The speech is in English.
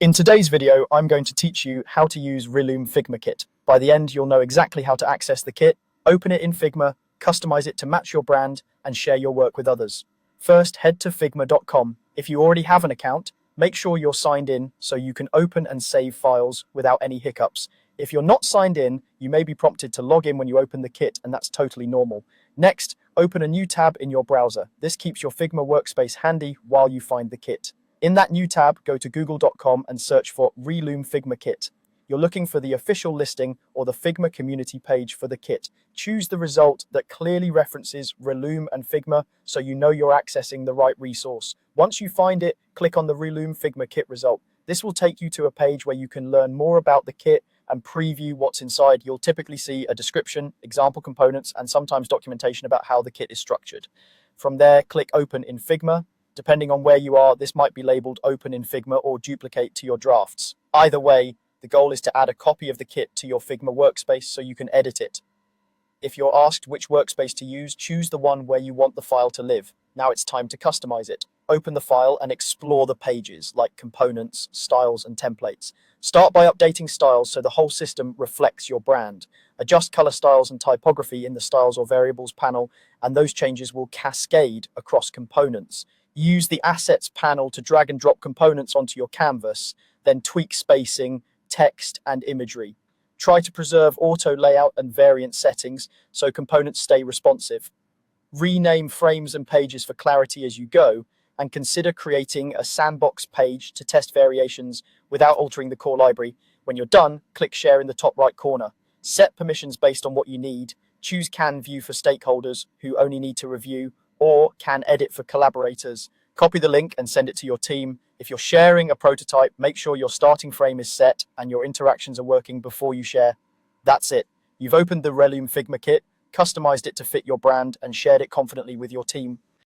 In today's video, I'm going to teach you how to use Relume Figma kit. By the end, you'll know exactly how to access the kit, open it in Figma, customize it to match your brand, and share your work with others. First, head to figma.com. If you already have an account, make sure you're signed in so you can open and save files without any hiccups. If you're not signed in, you may be prompted to log in when you open the kit, and that's totally normal. Next, open a new tab in your browser. This keeps your Figma workspace handy while you find the kit. In that new tab, go to google.com and search for Relume Figma kit. You're looking for the official listing or the Figma community page for the kit. Choose the result that clearly references Relume and Figma so you know you're accessing the right resource. Once you find it, click on the Relume Figma kit result. This will take you to a page where you can learn more about the kit and preview what's inside. You'll typically see a description, example components, and sometimes documentation about how the kit is structured. From there, click Open in Figma. Depending on where you are, this might be labeled Open in Figma or Duplicate to your drafts. Either way, the goal is to add a copy of the kit to your Figma workspace so you can edit it. If you're asked which workspace to use, choose the one where you want the file to live. Now it's time to customize it. Open the file and explore the pages like components, styles, and templates. Start by updating styles so the whole system reflects your brand. Adjust color styles and typography in the Styles or Variables panel, and those changes will cascade across components. Use the Assets panel to drag and drop components onto your canvas, then tweak spacing, text, and imagery. Try to preserve auto layout and variant settings so components stay responsive. Rename frames and pages for clarity as you go, and consider creating a sandbox page to test variations without altering the core library. When you're done, click Share in the top right corner. Set permissions based on what you need. Choose Can View for stakeholders who only need to review, or Can Edit for collaborators. Copy the link and send it to your team. If you're sharing a prototype, make sure your starting frame is set and your interactions are working before you share. That's it. You've opened the Relume Figma kit, customized it to fit your brand, and shared it confidently with your team.